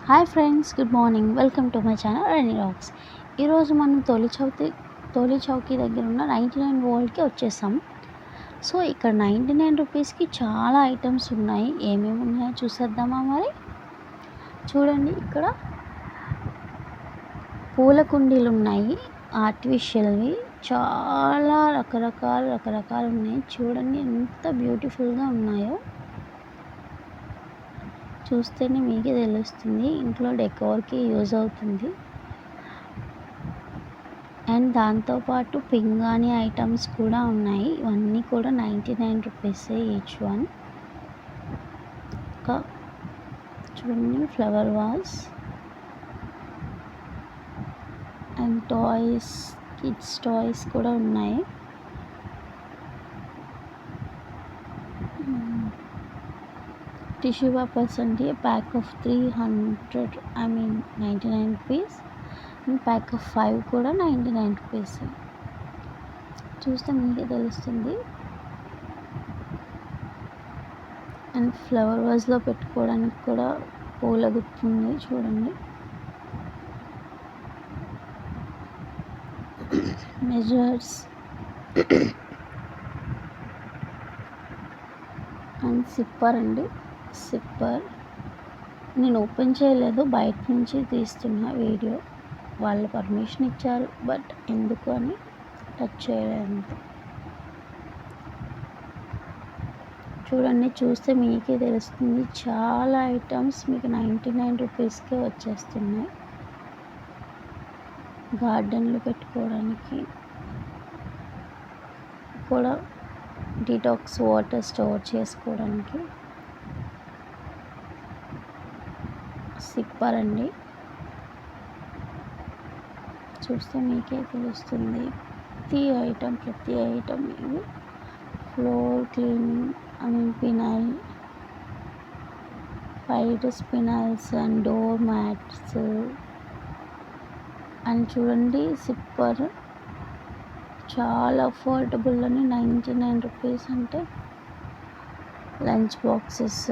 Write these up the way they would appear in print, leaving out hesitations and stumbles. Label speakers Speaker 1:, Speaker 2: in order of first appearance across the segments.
Speaker 1: Hi friends, good morning. Welcome to my channel Renee rocks. ఈరోజు మనం తొలి చౌకీ దగ్గర ఉన్న 99 వోల్ట్కి వచ్చేసాం. సో ఇక్కడ 99 రూపీస్కి చాలా ఐటమ్స్ ఉన్నాయి. ఏమేమి ఉన్నాయో చూసేద్దామా మరి? చూడండి, ఇక్కడ పూల కుండీలు ఉన్నాయి, ఆర్టిఫిషియల్వి. చాలా రకరకాలు ఉన్నాయి. చూడండి ఎంత బ్యూటిఫుల్గా ఉన్నాయో. చూస్తేనే మీకే తెలుస్తుంది. ఇంట్లో డెకోర్కి యూజ్ అవుతుంది. అండ్ దాంతోపాటు పింగాణి ఐటమ్స్ కూడా ఉన్నాయి. ఇవన్నీ కూడా 99 రూపీసే ఈచ్ వన్. ఇంకా చూడండి, flower vase and toys, kids toys కూడా ఉన్నాయి. టిష్యూ పేపర్స్ అండి, pack of 99 rupees. And pack of 5 కూడా 99 రూపీస్. చూస్తే మీకే తెలుస్తుంది. అండ్ ఫ్లవర్ వాజ్లో పెట్టుకోవడానికి కూడా పూల గుర్తుంది, చూడండి. మెజర్స్ అండ్ సిప్పర్ అండి. సిప్పర్ నేను ఓపెన్ చేయలేదు, బయట నుంచి తీస్తున్న వీడియో. వాళ్ళు పర్మిషన్ ఇచ్చారు, బట్ ఎందుకు అని టచ్ చేయలేదు. చూడండి, చూస్తే మీకే తెలుస్తుంది. చాలా ఐటమ్స్ మీకు 99 రూపీస్కే వచ్చేస్తున్నాయి. గార్డెన్లో పెట్టుకోవడానికి కూడా, డీటాక్స్ వాటర్ స్టోర్ చేసుకోవడానికి సిప్పర్ అండి. చూస్తే మీకే తెలుస్తుంది. ప్రతి ఐటమ్ ఇవి ఫ్లోర్ క్లీనింగ్, పినాయిల్, ఫైటస్ phenyls and door mats. And చూడండి, సిప్పర్ చాలా అఫోర్డబుల్ అని 99 రూపీస్. అంటే లంచ్ బాక్సెస్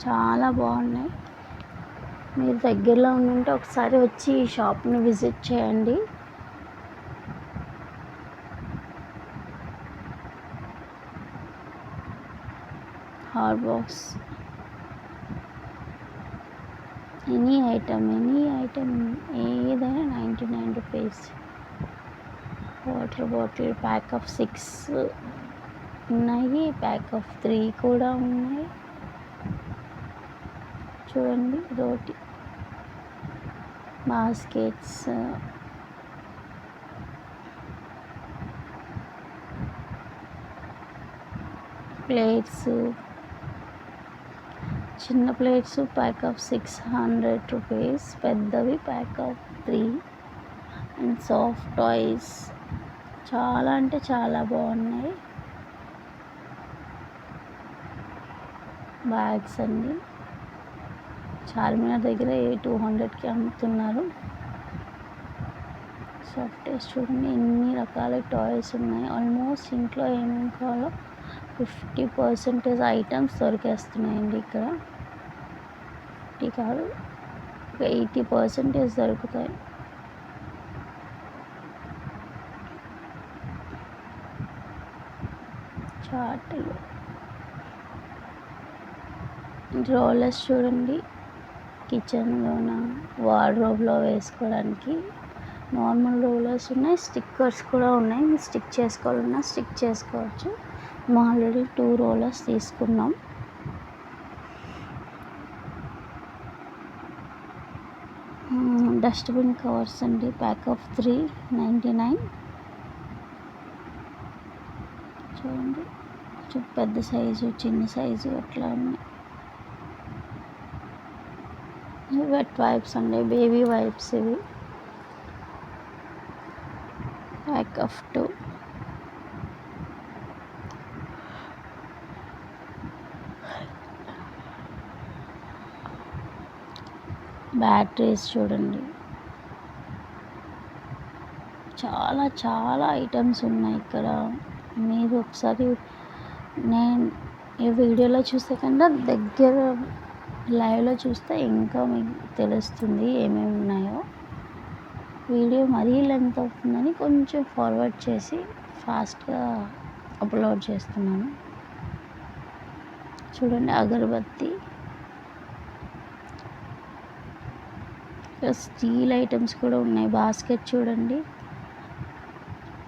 Speaker 1: చాలా బాగున్నాయి. మీరు దగ్గరలో ఉంటే ఒకసారి వచ్చి ఈ షాప్ని విజిట్ చేయండి. హాట్ బాక్స్, ఎనీ ఐటమ్ ఏదైనా 99 rupees. Water bottle pack of 6 ఉన్నాయి, ప్యాక్ ఆఫ్ 3 కూడా ఉన్నాయి. చూడండి, రోటీ బాస్కెట్స్, ప్లేట్స్, చిన్న ప్లేట్స్ ప్యాక్ ఆఫ్ 600 రూపీస్, పెద్దవి pack of 3. And soft toys చాలా అంటే చాలా బాగున్నాయి. బ్యాగ్స్ అండి, చార్మినార్ దగ్గర 200కి అమ్ముతున్నారు. సాఫ్ట్ టాయ్స్ చూడండి, ఎన్ని రకాల టాయ్స్ ఉన్నాయి. ఆల్మోస్ట్ ఇంట్లో ఏమేమి కావాలో 50% ఐటమ్స్ దొరికేస్తున్నాయండి. ఇక్కడ 50 కాదు, 80% దొరుకుతాయి. చార్ట్లు, రోలర్స్ చూడండి, కిచెన్లోన వార్డ్రోబ్లో వేసుకోవడానికి నార్మల్ రోలర్స్ ఉన్నాయి, స్టిక్కర్స్ కూడా ఉన్నాయి. మీరు స్టిక్ చేసుకోవాలన్నా స్టిక్ చేసుకోవచ్చు. మేము ఆల్రెడీ 2 రోలర్స్ తీసుకున్నాం. డస్ట్బిన్ కవర్స్ అండి, ప్యాక్ ఆఫ్ 3 99. చూడండి, పెద్ద సైజు, చిన్న సైజు అట్లా ఉన్నాయి. వెట్ వైప్స్ అండి, బేబీ వైప్స్. ఇవి ప్యాక్ ఆఫ్ 2. బ్యాటరీస్ చూడండి, చాలా ఐటమ్స్ ఉన్నాయి ఇక్కడ. మీరు ఒకసారి ఈ వీడియోలో చూస్తే కన్నా దగ్గర లైవ్లో చూస్తే ఇంకా మీకు తెలుస్తుంది ఏమేమి ఉన్నాయో. వీడియో మరీ లెంత్ అవుతుందని కొంచెం ఫార్వర్డ్ చేసి ఫాస్ట్గా అప్లోడ్ చేస్తున్నాను. చూడండి అగరబత్తి, స్టీల్ ఐటమ్స్ కూడా ఉన్నాయి. బాస్కెట్ చూడండి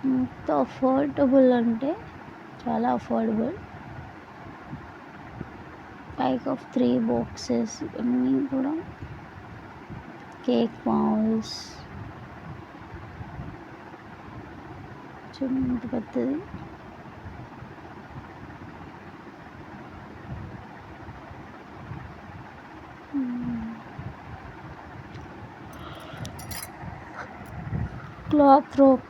Speaker 1: ఎంత అఫోర్డబుల్ అంటే చాలా అఫోర్డబుల్. 5 of 3 బాక్సెస్ అన్నీ కూడా. కేక్ మౌల్స్ చూడండి ఎంత పెద్దది. క్లాత్ రోప్,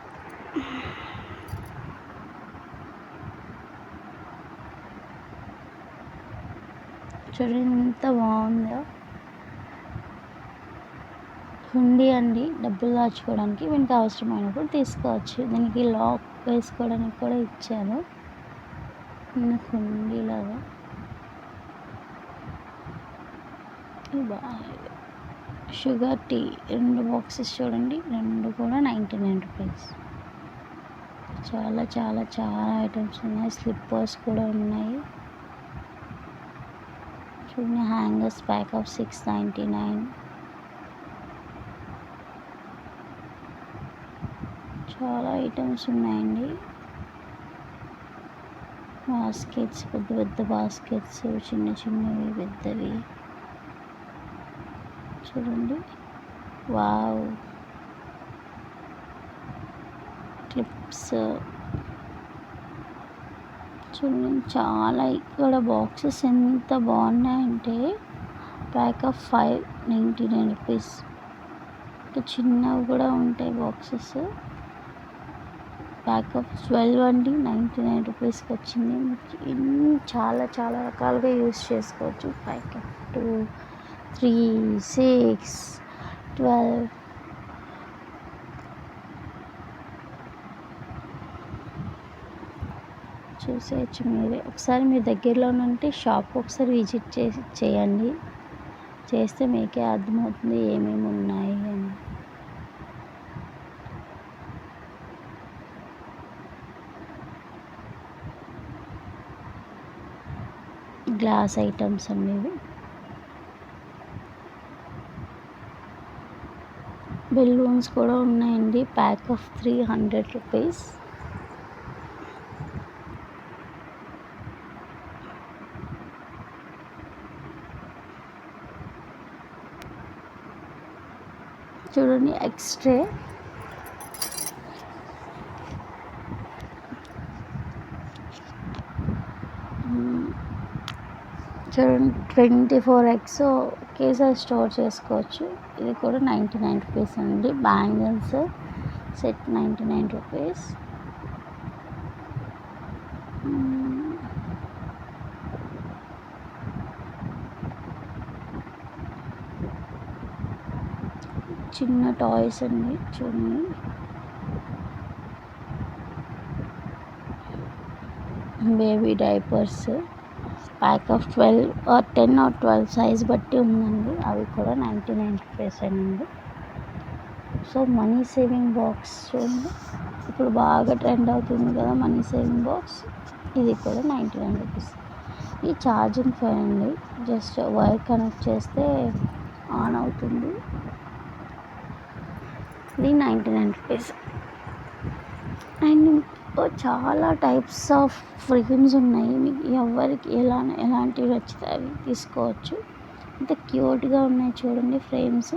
Speaker 1: చూడండి ఎంత బాగుందో. హుండీ అండి, డబ్బులు దాచుకోవడానికి, మీకు అవసరమైనప్పుడు తీసుకోవచ్చు. దీనికి లాక్ వేసుకోవడానికి కూడా ఇచ్చాను. హుండీ లాగా షుగర్ టీ 2 బాక్సెస్ చూడండి, 2 కూడా 99 రూపీస్. చాలా చాలా చాలా ఐటమ్స్ ఉన్నాయి. స్లిప్పర్స్ కూడా ఉన్నాయి చూడండి. Hangers pack of 699. చాలా ఐటమ్స్ ఉన్నాయండి. బాస్కెట్స్, పెద్ద పెద్ద బాస్కెట్స్, చిన్న చిన్నవి, పెద్దవి చూడండి. వావ్, క్లిప్స్ చూడండి. చాలా ఇక్కడ బాక్సెస్ ఎంత బాగున్నాయంటే ప్యాక్ ఆఫ్ 599 రూపీస్. ఇంకా చిన్నవి కూడా ఉంటాయి బాక్సెస్. ప్యాక్ ఆఫ్ 12 అండి, 99 రూపీస్కి వచ్చింది. చాలా చాలా రకాలుగా యూస్ చేసుకోవచ్చు. ప్యాక్ ఆఫ్ 2, 3, 6, 12 చూసేయచ్చు మీరే. ఒకసారి మీ దగ్గరలో ఉంటే షాప్ ఒకసారి విజిట్ చేయండి. చేస్తే మీకే అర్థమవుతుంది ఏమేమి ఉన్నాయి అని. గ్లాస్ ఐటమ్స్ అనేవి. బెలూన్స్ కూడా ఉన్నాయండి. Pack of 300 rupees. చూడండి ఎక్స్ట్రా చూడండి 24x ఒకేసారి స్టోర్ చేసుకోవచ్చు. ఇది కూడా 99 రూపీస్ అండి. Bangles set 99 rupees. చిన్న టాయ్స్ అండి చూడండి. Baby diapers pack of 12 or 10 or 12 size బట్టి ఉందండి. అవి కూడా 99 రూపీస్ అండి. సో మనీ సేవింగ్ బాక్స్ చూడండి, ఇప్పుడు బాగా ట్రెండ్ అవుతుంది కదా మనీ సేవింగ్ బాక్స్. ఇది కూడా 99 రూపీస్. ఈ ఛార్జింగ్ ఫ్యాన్ అండి, జస్ట్ వైర్ కనెక్ట్ చేస్తే ఆన్ అవుతుంది. ఇది 99 రూపీస్. అండ్ చాలా టైప్స్ ఆఫ్ ఫ్రేమ్స్ ఉన్నాయి. మీకు ఎవరికి ఎలాంటివి నచ్చితే అవి తీసుకోవచ్చు. ఇంత క్యూట్గా ఉన్నాయి చూడండి ఫ్రేమ్స్.